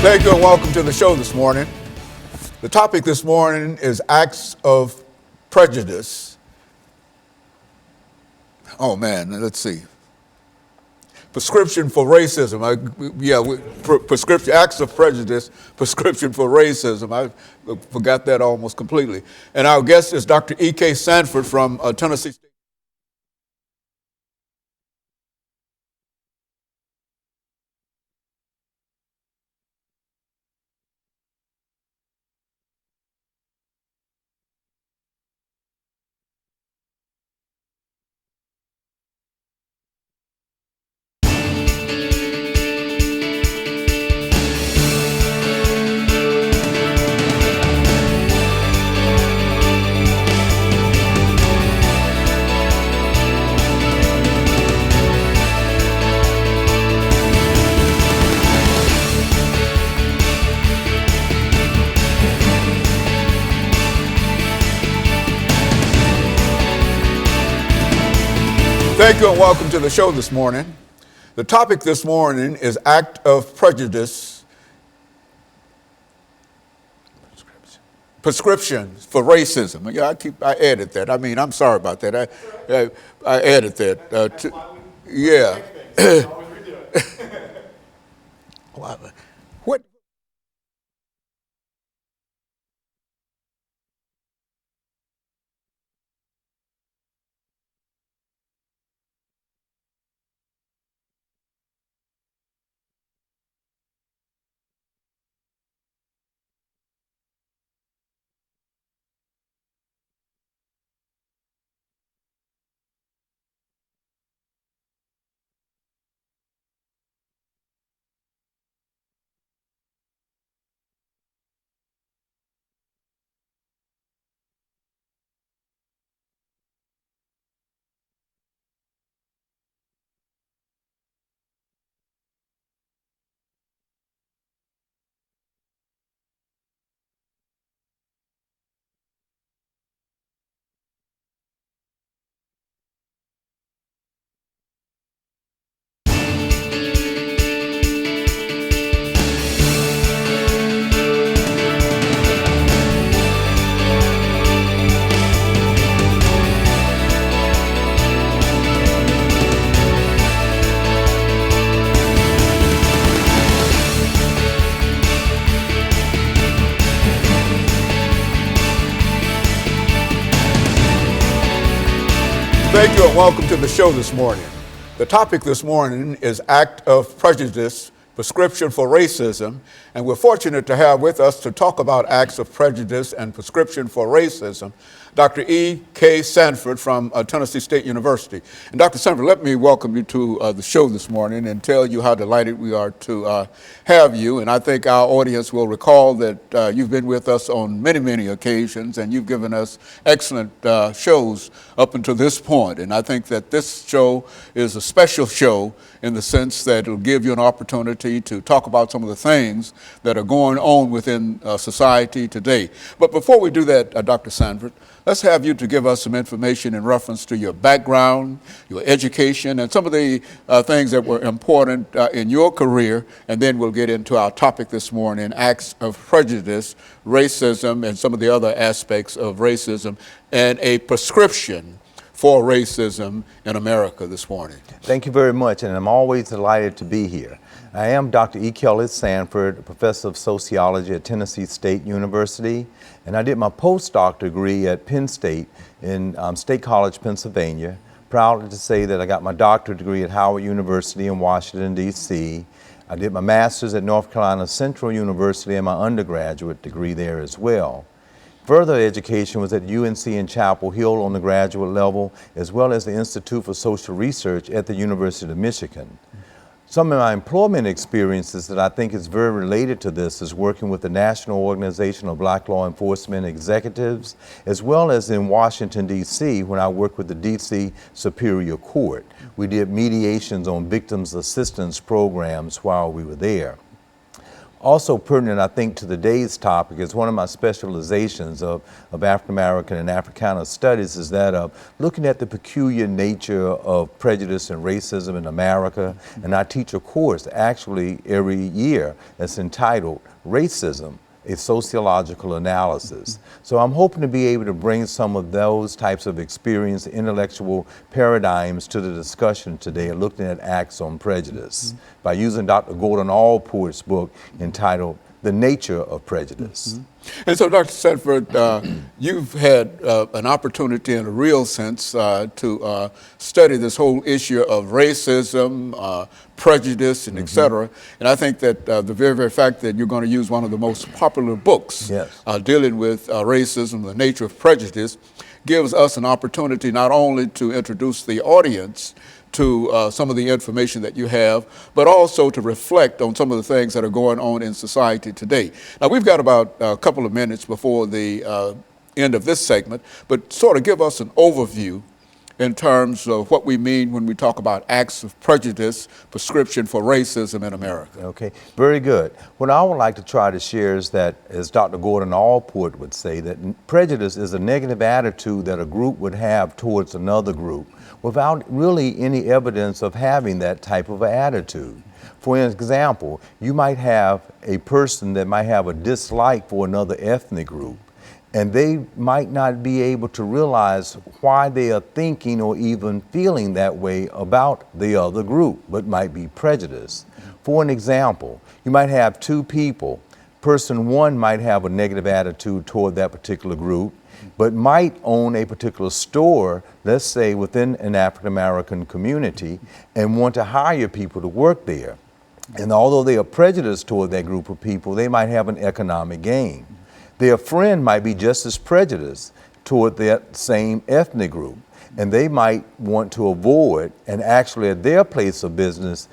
Thank you and welcome to the show this morning. The topic this morning is acts of prejudice. Oh man, let's see. Prescription for racism. Prescription, acts of prejudice, prescription for racism. I forgot that almost completely. And our guest is Dr. E.K. Sanford from Tennessee State. Thank you and welcome to the show this morning. The topic this morning is act of prejudice, prescription for racism. Yeah, I added that. I mean, I'm sorry about that. I added that. Yeah. What? Thank you and welcome to the show this morning. The topic this morning is act of prejudice, prescription for racism, and we're fortunate to have with us to talk about acts of prejudice and prescription for racism, Dr. E.K. Sanford from Tennessee State University. And Dr. Sanford, let me welcome you to the show this morning and tell you how delighted we are to have you. And I think our audience will recall that you've been with us on many, many occasions, and you've given us excellent shows up until this point. And I think that this show is a special show in the sense that it'll give you an opportunity to talk about some of the things that are going on within society today. But before we do that, Dr. Sanford, let's have you to give us some information in reference to your background, your education, and some of the things that were important in your career, and then we'll get into our topic this morning, acts of prejudice, racism, and some of the other aspects of racism, and a prescription for racism in America this morning. Thank you very much, and I'm always delighted to be here. I am Dr. E. Kelly Sanford, professor of sociology at Tennessee State University, and I did my postdoc degree at Penn State in State College, Pennsylvania. Proud to say that I got my doctorate degree at Howard University in Washington, D.C. I did my master's at North Carolina Central University and my undergraduate degree there as well. Further education was at UNC in Chapel Hill on the graduate level, as well as the Institute for Social Research at the University of Michigan. Some of my employment experiences that I think is very related to this is working with the National Organization of Black Law Enforcement Executives, as well as in Washington, D.C., when I worked with the D.C. Superior Court. We did mediations on victims assistance programs while we were there. Also pertinent, I think, to today's topic is one of my specializations of African American and Africana studies is that of looking at the peculiar nature of prejudice and racism in America. And I teach a course actually every year that's entitled Racism, a Sociological Analysis. So I'm hoping to be able to bring some of those types of experience, intellectual paradigms to the discussion today, looking at acts on prejudice by using Dr. Gordon Allport's book entitled The Nature of Prejudice. And so, Dr. Sanford, you've had an opportunity in a real sense to study this whole issue of racism, prejudice, and et cetera. And I think that the very, very fact that you're going to use one of the most popular books dealing with racism, the nature of prejudice, gives us an opportunity not only to introduce the audience to some of the information that you have, but also to reflect on some of the things that are going on in society today. Now, we've got about a couple of minutes before the end of this segment, but sort of give us an overview in terms of what we mean when we talk about acts of prejudice, prescription for racism in America. Okay, very good. What I would like to try to share is that, as Dr. Gordon Allport would say, that prejudice is a negative attitude that a group would have towards another group without really any evidence of having that type of attitude. For example, you might have a person that might have a dislike for another ethnic group, and they might not be able to realize why they are thinking or even feeling that way about the other group, but might be prejudiced. For an example, you might have two people. Person one might have a negative attitude toward that particular group, but might own a particular store, let's say within an African American community, and want to hire people to work there. And although they are prejudiced toward that group of people, they might have an economic gain. Their friend might be just as prejudiced toward that same ethnic group, and they might want to avoid, and actually at their place of business,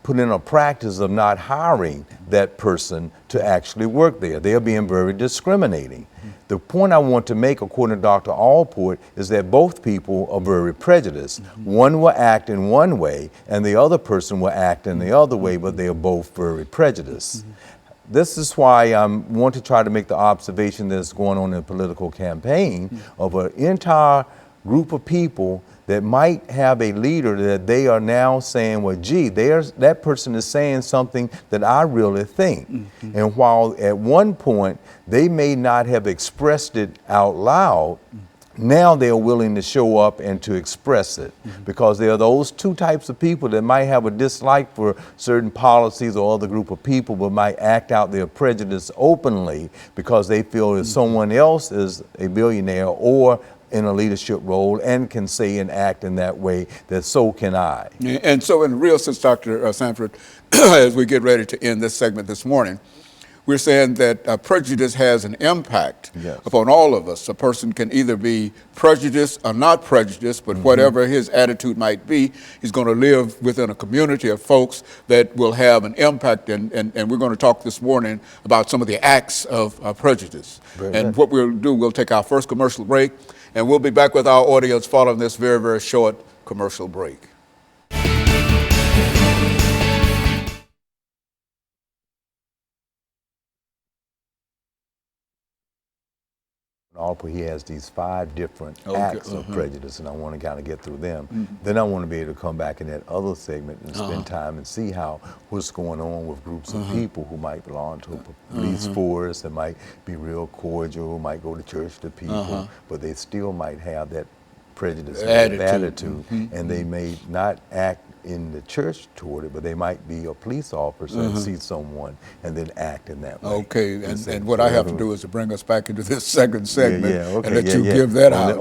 put in a practice of not hiring that person to actually work there. They are being very discriminating. The point I want to make, according to Dr. Allport, is that both people are very prejudiced. One will act in one way, and the other person will act in the other way, but they are both very prejudiced. This is why I want to try to make the observation that's going on in a political campaign of an entire group of people that might have a leader that they are now saying, well, gee, that person is saying something that I really think. And while at one point they may not have expressed it out loud, now they're willing to show up and to express it, because there are those two types of people that might have a dislike for certain policies or other group of people, but might act out their prejudice openly because they feel that someone else is a billionaire or in a leadership role and can say and act in that way, that so can I. And so in real sense, Dr. Sanford, as we get ready to end this segment this morning, we're saying that prejudice has an impact upon all of us. A person can either be prejudiced or not prejudiced, but whatever his attitude might be, he's going to live within a community of folks that will have an impact. And we're going to talk this morning about some of the acts of prejudice. What we'll do, we'll take our first commercial break, and we'll be back with our audience following this very, very short commercial break. He has these 5 different acts of prejudice, and I want to kind of get through them. Then I want to be able to come back in that other segment and spend time and see what's going on with groups of people who might belong to a police force, that might be real cordial, might go to church to people, but they still might have that prejudice attitude, and they may not act in the church toward it, but they might be a police officer and see someone and then act in that way. Okay, and what I have to do is to bring us back into this second segment and let you give that out. You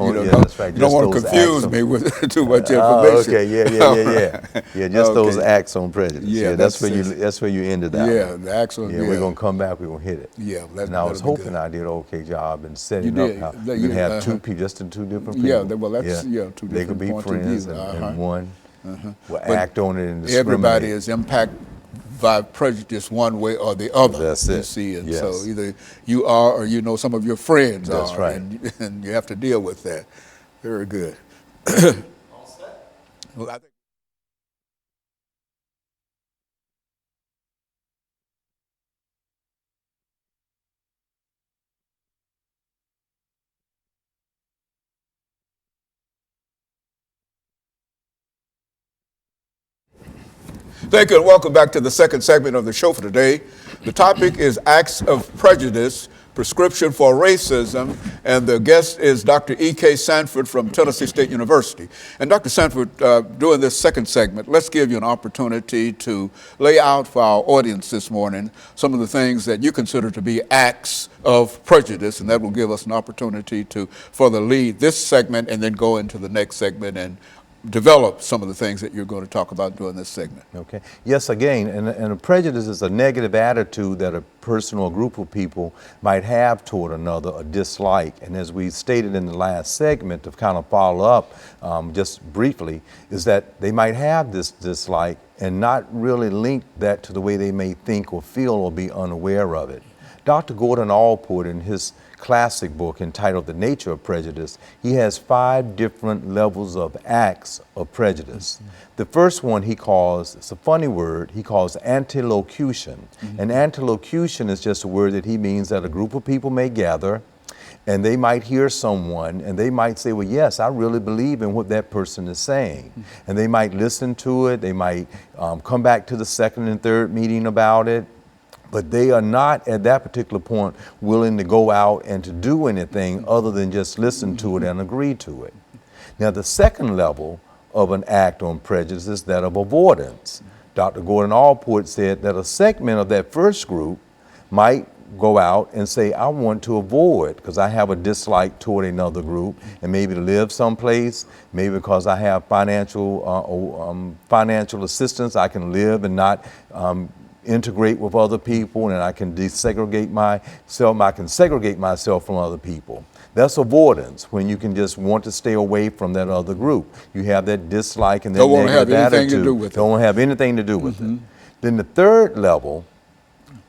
don't want to confuse me with too much information. Just those acts on prejudice. That's where you ended out. Yeah, the acts on. We're gonna come back. We're gonna hit it. And I was hoping I did an okay job in setting up how you can have two people, just in 2 different people. Yeah, well, that's 2 different. They could be friends, and one will act on it and discriminate. Everybody is impacted by prejudice one way or the other. That's it. You see, and so either you are or you know some of your friends are. That's right. And you have to deal with that. Very good. All set? Well, I think Thank you and welcome back to the second segment of the show for today. The topic is Acts of Prejudice, Prescription for Racism, and the guest is Dr. E.K. Sanford from Tennessee State University. And Dr. Sanford, during this second segment, let's give you an opportunity to lay out for our audience this morning some of the things that you consider to be acts of prejudice, and that will give us an opportunity to further lead this segment and then go into the next segment and develop some of the things that you're going to talk about during this segment. Okay. Yes, again, and a prejudice is a negative attitude that a person or group of people might have toward another, a dislike. And as we stated in the last segment, to kind of follow up just briefly, is that they might have this dislike and not really link that to the way they may think or feel or be unaware of it. Dr. Gordon Allport, in his classic book entitled The Nature of Prejudice, he has 5 different levels of acts of prejudice. The first one he calls, it's a funny word, he calls antilocution. And antilocution is just a word that he means that a group of people may gather and they might hear someone and they might say, well, yes, I really believe in what that person is saying. And they might listen to it, they might come back to the second and third meeting about it, but they are not at that particular point willing to go out and to do anything other than just listen to it and agree to it. Now, the second level of an act on prejudice is that of avoidance. Dr. Gordon Allport said that a segment of that first group might go out and say, I want to avoid because I have a dislike toward another group, and maybe to live someplace, maybe because I have financial assistance, I can live and not integrate with other people, and I can desegregate myself. I can segregate myself from other people. That's avoidance, when you can just want to stay away from that other group. You have that dislike and that negative attitude. Don't want to have anything to do with it. Then the third level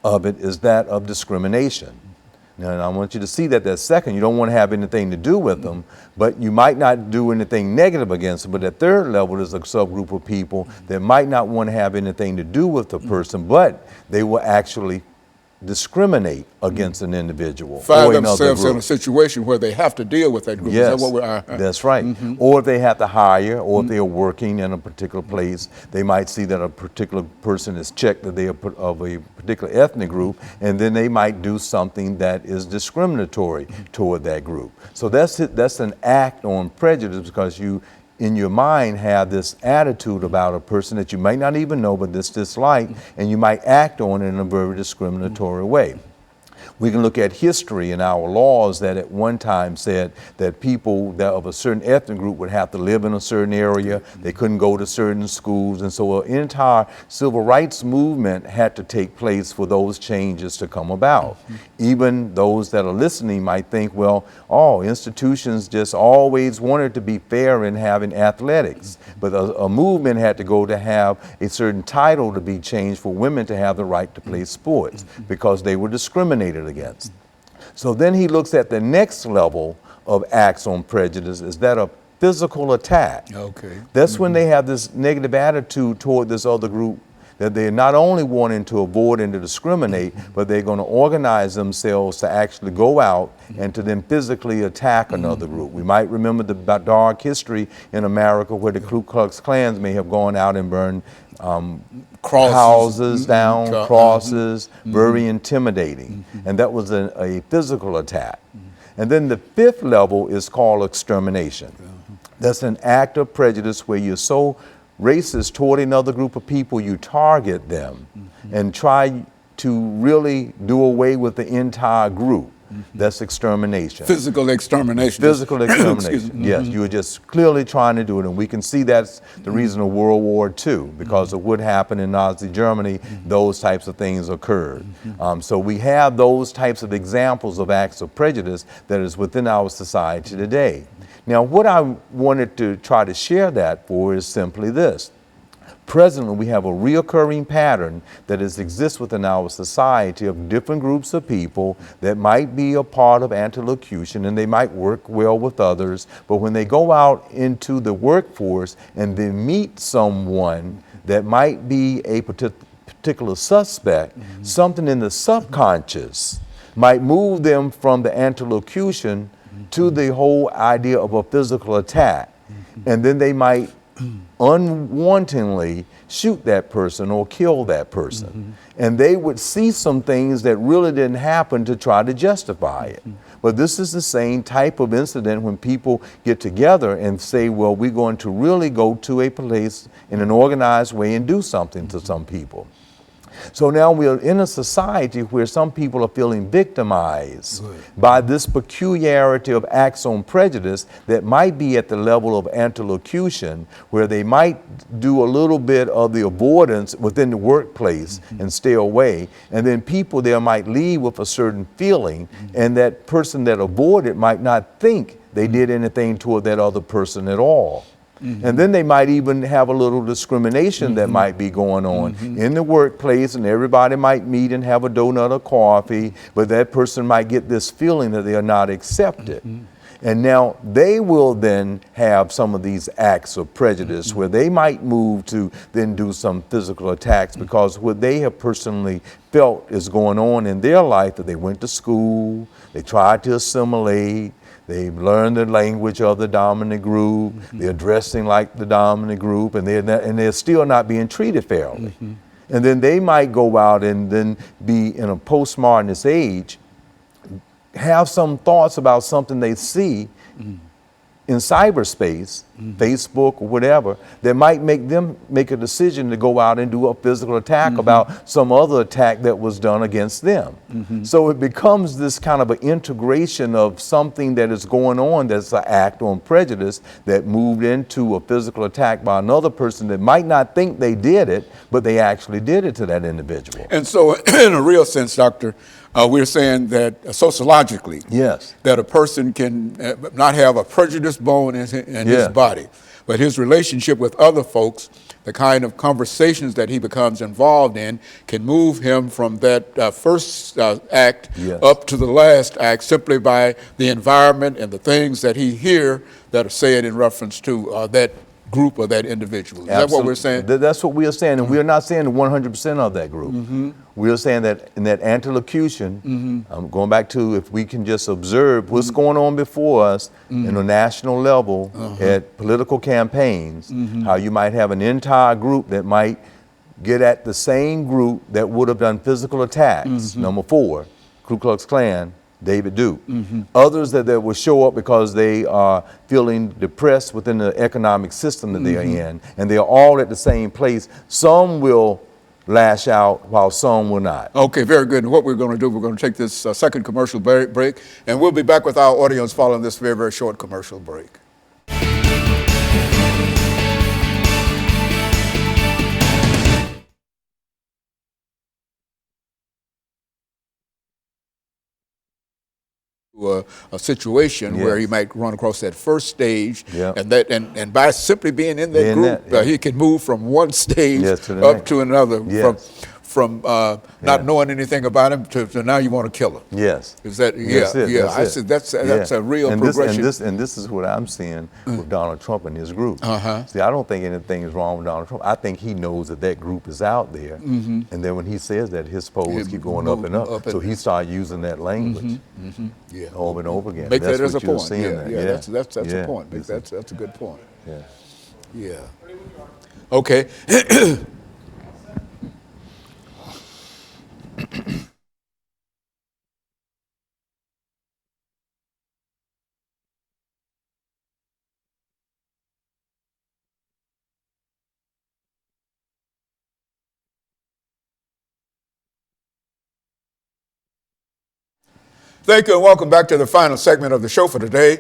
of it is that of discrimination. Now, and I want you to see that second, you don't want to have anything to do with them, but you might not do anything negative against them. But that third level is a subgroup of people that might not want to have anything to do with the person, but they will actually discriminate against an individual. Find themselves in a situation where they have to deal with that group. Yes, is that what we're, that's right. Or if they have to hire, or if they are working in a particular place, they might see that a particular person is checked that they are of a particular ethnic group, and then they might do something that is discriminatory toward that group. So that's an act on prejudice, because you, in your mind, have this attitude about a person that you might not even know, but this dislike, and you might act on it in a very discriminatory way. We can look at history and our laws that at one time said that people that of a certain ethnic group would have to live in a certain area, they couldn't go to certain schools, and so an entire civil rights movement had to take place for those changes to come about. Even those that are listening might think, well, institutions just always wanted to be fair in having athletics, but a movement had to go to have a certain title to be changed for women to have the right to play sports because they were discriminated against. So then he looks at the next level of acts on prejudice, is that of physical attack. Okay. That's when they have this negative attitude toward this other group, that they're not only wanting to avoid and to discriminate, but they're going to organize themselves to actually go out and to then physically attack another group. We might remember the dark history in America where the Ku Klux Klans may have gone out and burned houses down, crosses, very intimidating. And that was a physical attack. And then the fifth level is called extermination. That's an act of prejudice where you're so racist toward another group of people, you target them and try to really do away with the entire group. That's extermination. Physical extermination. Physical extermination. Yes, you were just clearly trying to do it. And we can see that's the reason of World War II, because of what happened in Nazi Germany, those types of things occurred. So we have those types of examples of acts of prejudice that is within our society today. Now, what I wanted to try to share that for is simply this. Presently, we have a reoccurring pattern that exists within our society of different groups of people that might be a part of antilocution, and they might work well with others, but when they go out into the workforce and they meet someone that might be a particular suspect, something in the subconscious might move them from the antilocution to the whole idea of a physical attack. And then they might unwantingly shoot that person or kill that person. And they would see some things that really didn't happen to try to justify it. But this is the same type of incident when people get together and say, well, we're going to really go to a place in an organized way and do something to some people. So now we're in a society where some people are feeling victimized by this peculiarity of acts on prejudice that might be at the level of antilocution, where they might do a little bit of the avoidance within the workplace and stay away. And then people there might leave with a certain feeling, and that person that avoided might not think they did anything toward that other person at all. And then they might even have a little discrimination that might be going on in the workplace, and everybody might meet and have a donut or coffee, but that person might get this feeling that they are not accepted. And now they will then have some of these acts of prejudice where they might move to then do some physical attacks because what they have personally felt is going on in their life, that they went to school, they tried to assimilate, they learned the language of the dominant group, they're dressing like the dominant group, and they're still not being treated fairly. And then they might go out and then be in a postmodernist age, have some thoughts about something they see in cyberspace, Facebook or whatever, that might make them make a decision to go out and do a physical attack about some other attack that was done against them. So it becomes this kind of an integration of something that is going on that's an act on prejudice that moved into a physical attack by another person that might not think they did it, but they actually did it to that individual. And so in a real sense, Doctor, we're saying that sociologically, Yes. that a person can not have a prejudiced bone in his body, but his relationship with other folks, the kind of conversations that he becomes involved in, can move him from that first act up to the last act simply by the environment and the things that he hears that are said in reference to that group or that individual. Is that what we're saying? That's what we are saying, and we are not saying 100% of that group. We are saying that in that antilocution, going back to if we can just observe what's going on before us in a national level at political campaigns, how you might have an entire group that might get at the same group that would have done physical attacks. Number 4, Ku Klux Klan, David Duke. Others that will show up because they are feeling depressed within the economic system that they are in, and they are all at the same place. Some will lash out while some will not. Okay, very good. And what we're going to do, we're going to take this second commercial break, and we'll be back with our audience following this very, very short commercial break. A situation where he might run across that first stage, and by simply being in that group, he can move from one stage up to another, from not knowing anything about him to now you want to kill him. Yes. Is that I said that's a real progression. And this is what I'm seeing with Donald Trump and his group. See, I don't think anything is wrong with Donald Trump. I think he knows that that group is out there, and then when he says that, his polls keep going up and up. So he started using that language over and over again. Make that's that as a point. That's a point. That's a good point. Yeah. Okay. Thank you and welcome back to the final segment of the show for today.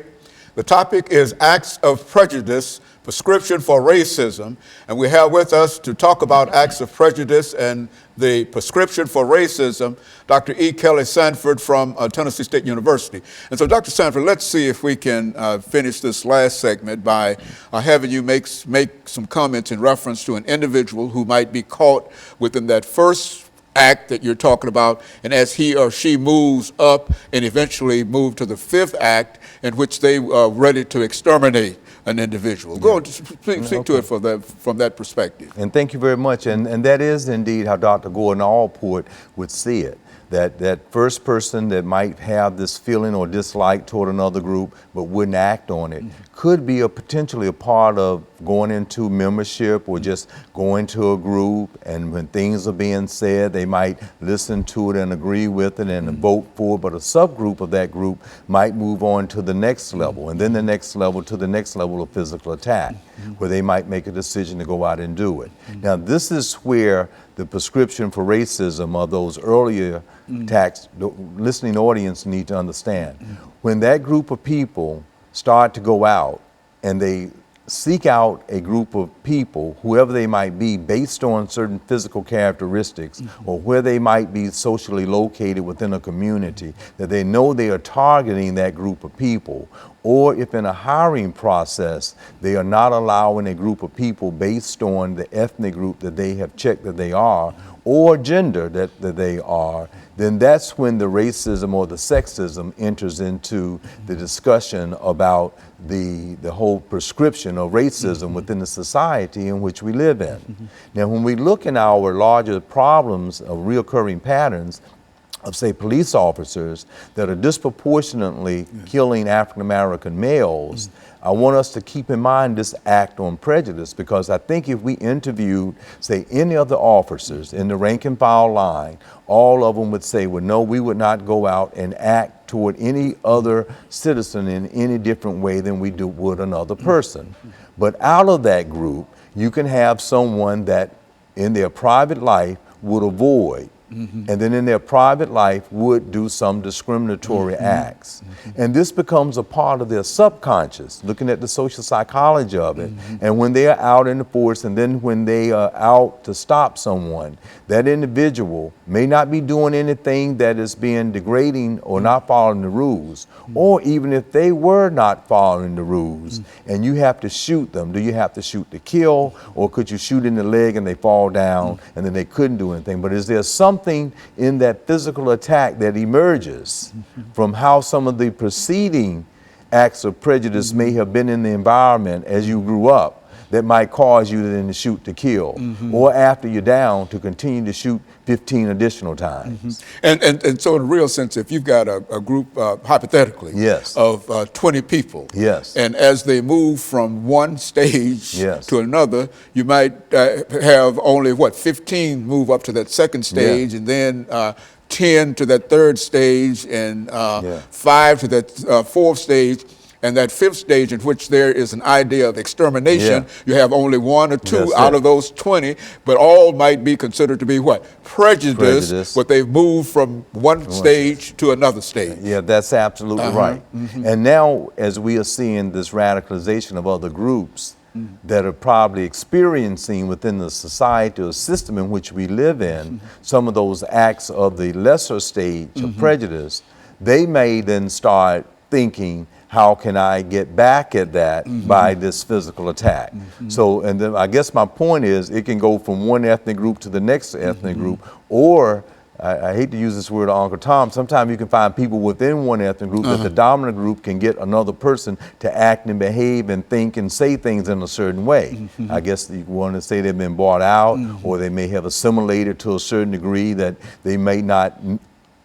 The topic is Acts of Prejudice, Prescription for Racism. And we have with us to talk about acts of prejudice and the prescription for racism, Dr. E. Kelly Sanford from Tennessee State University. And so, Dr. Sanford, let's see if we can finish this last segment by having you make some comments in reference to an individual who might be caught within that first act that you're talking about, and as he or she moves up and eventually move to the 5th act in which they are ready to exterminate an individual. Go on, speak to it from that perspective. And thank you very much. And that is indeed how Dr. Gordon Allport would see it. That first person that might have this feeling or dislike toward another group but wouldn't act on it could be potentially a part of going into membership or just going to a group, and when things are being said, they might listen to it and agree with it and vote for it, but a subgroup of that group might move on to the next level, and then the next level to the next level of physical attack, where they might make a decision to go out and do it. Now, this is where the prescription for racism of those earlier attacks, the listening audience need to understand. When that group of people start to go out and they seek out a group of people, whoever they might be, based on certain physical characteristics or where they might be socially located within a community, that they know they are targeting that group of people. Or if in a hiring process, they are not allowing a group of people based on the ethnic group that they have checked that they are, or gender that they are, then that's when the racism or the sexism enters into the discussion about the whole prescription of racism within the society in which we live in. Now, when we look in our larger problems of reoccurring patterns of, say, police officers that are disproportionately killing African American males, I want us to keep in mind this act on prejudice, because I think if we interviewed, say, any other officers in the rank and file line, all of them would say, well, no, we would not go out and act toward any other citizen in any different way than we would another person. But out of that group, you can have someone that in their private life would avoid, and then in their private life would do some discriminatory acts. And this becomes a part of their subconscious, looking at the social psychology of it. And when they are out in the force, and then when they are out to stop someone, that individual may not be doing anything that is being degrading or not following the rules. Or even if they were not following the rules and you have to shoot them, do you have to shoot to kill, or could you shoot in the leg and they fall down and then they couldn't do anything? But is there something in that physical attack that emerges from how some of the preceding acts of prejudice may have been in the environment as you grew up that might cause you to then shoot to kill, or after you're down to continue to shoot 15 additional times? And so in a real sense, if you've got a group, hypothetically, of 20 people, and as they move from one stage to another, you might have only, 15 move up to that second stage, and then 10 to that third stage, and 5 to that fourth stage. And that fifth stage, in which there is an idea of extermination, you have only 1 or 2 out of those 20, but all might be considered to be what? Prejudice, but they've moved from one stage to another stage. Yeah, that's absolutely right. And now, as we are seeing this radicalization of other groups that are probably experiencing within the society or system in which we live in, some of those acts of the lesser stage of prejudice, they may then start thinking, how can I get back at that by this physical attack? So, and then I guess my point is, it can go from one ethnic group to the next ethnic group, or I hate to use this word, Uncle Tom, sometimes you can find people within one ethnic group that the dominant group can get another person to act and behave and think and say things in a certain way. I guess you want to say they've been bought out, or they may have assimilated to a certain degree that they may not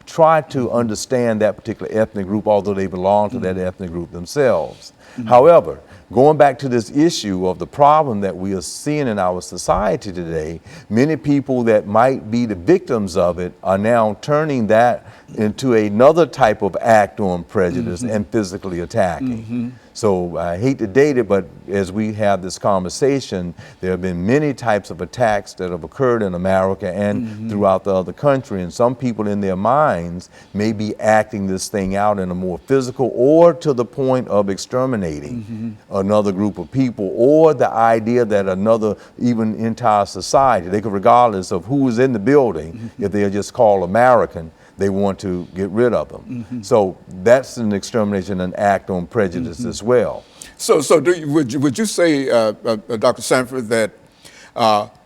try to understand that particular ethnic group, although they belong to that ethnic group themselves. However, going back to this issue of the problem that we are seeing in our society today, many people that might be the victims of it are now turning that into another type of act on prejudice and physically attacking. So I hate to date it, but as we have this conversation, there have been many types of attacks that have occurred in America and throughout the other country, and some people in their minds may be acting this thing out in a more physical, or to the point of exterminating another group of people, or the idea that another, even entire society, they could, regardless of who is in the building, if they are just called American, they want to get rid of them. So that's an extermination, an act on prejudice as well. So would you say, Dr. Sanford, that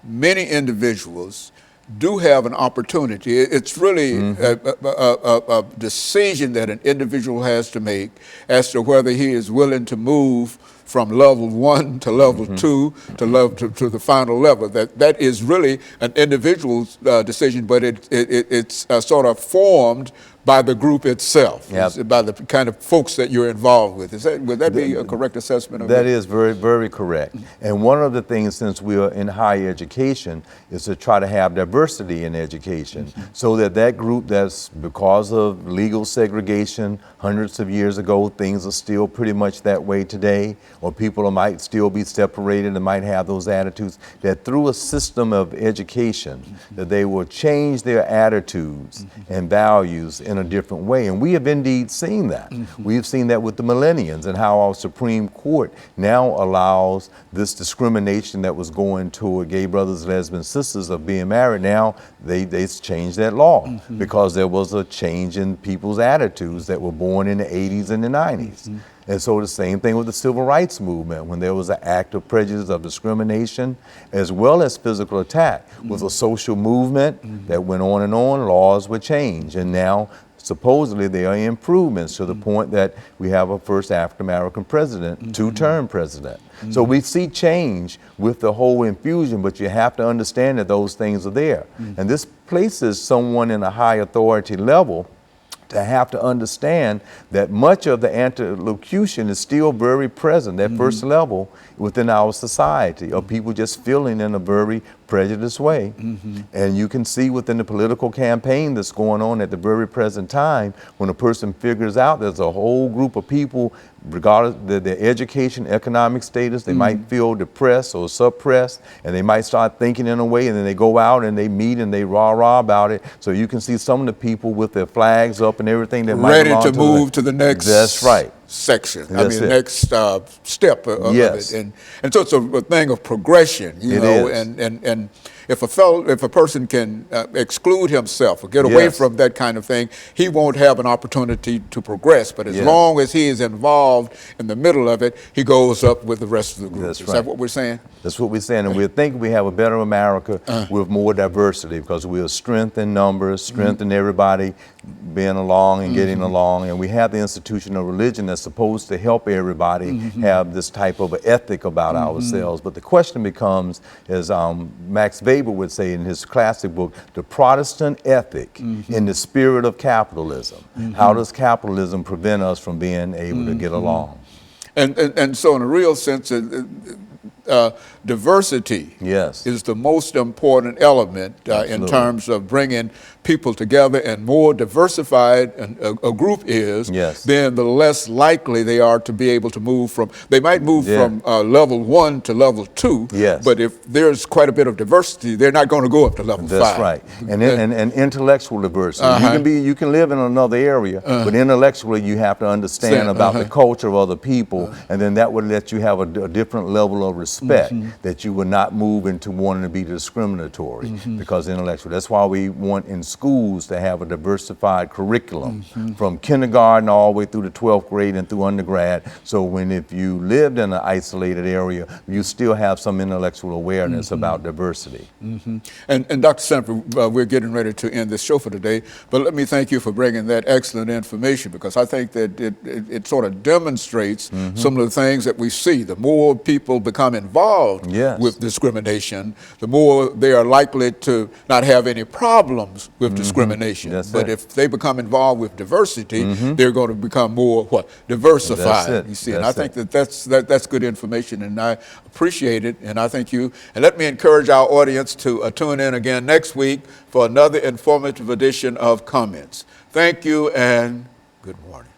many individuals do have an opportunity? It's really a decision that an individual has to make as to whether he is willing to move from level 1 to level 2 to the final level. That is really an individual's decision, but it's sort of formed by the group itself, by the kind of folks that you're involved with. Would that be a correct assessment of that? That is very, very correct. And one of the things, since we are in higher education, is to try to have diversity in education, so that group that's, because of legal segregation hundreds of years ago, things are still pretty much that way today, or people might still be separated and might have those attitudes, that through a system of education, that they will change their attitudes and values in a different way. And we have indeed seen that. We've seen that with the millennials, and how our Supreme Court now allows this discrimination that was going toward gay brothers, lesbians, sisters of being married. Now they changed that law because there was a change in people's attitudes that were born in the 80s and the 90s. And so the same thing with the civil rights movement, when there was an act of prejudice, of discrimination, as well as physical attack, was a social movement that went on and on, laws were changed. And now supposedly there are improvements to the point that we have a first African-American president, two-term president. So we see change with the whole infusion, but you have to understand that those things are there. And this places someone in a high authority level to have to understand that much of the anti-locution is still very present, that first level within our society, of people just feeling in a very prejudiced way. And you can see within the political campaign that's going on at the very present time, when a person figures out there's a whole group of people, regardless of their education, economic status, they might feel depressed or suppressed, and they might start thinking in a way, and then they go out and they meet and they rah-rah about it. So you can see some of the people with their flags up and everything that ready to move to the next section. Next step of it. And so it's a thing of progression, you know, and if a person can exclude himself or get away from that kind of thing, he won't have an opportunity to progress. But as long as he is involved in the middle of it, he goes up with the rest of the group. Is that what we're saying? That's what we're saying. And we think we have a better America with more diversity, because we'll strengthen numbers, strengthen everybody being along and getting along. And we have the institution of religion that's supposed to help everybody have this type of ethic about ourselves. But the question becomes, as Max Weber would say in his classic book, the Protestant ethic in the spirit of capitalism. How does capitalism prevent us from being able to get along? And so in a real sense, diversity is the most important element in terms of bringing people together. And more diversified a group is, then the less likely they are to be able to move from, they might move from level 1 to level 2, but if there's quite a bit of diversity, they're not going to go up to level 5. That's right. And intellectual diversity. You can live in another area, but intellectually you have to understand about the culture of other people, and then that would let you have a different level of respect, that you would not move into wanting to be discriminatory because intellectual. That's why we want in schools to have a diversified curriculum from kindergarten all the way through the 12th grade and through undergrad. So if you lived in an isolated area, you still have some intellectual awareness about diversity. And Dr. Sanford, we're getting ready to end this show for today, but let me thank you for bringing that excellent information, because I think that it sort of demonstrates some of the things that we see. The more people become involved with discrimination, the more they are likely to not have any problems with discrimination. But if they become involved with diversity, they're going to become more diversified. You see, and I think that's good information, and I appreciate it. And I thank you. And let me encourage our audience to tune in again next week for another informative edition of Comments. Thank you, and good morning.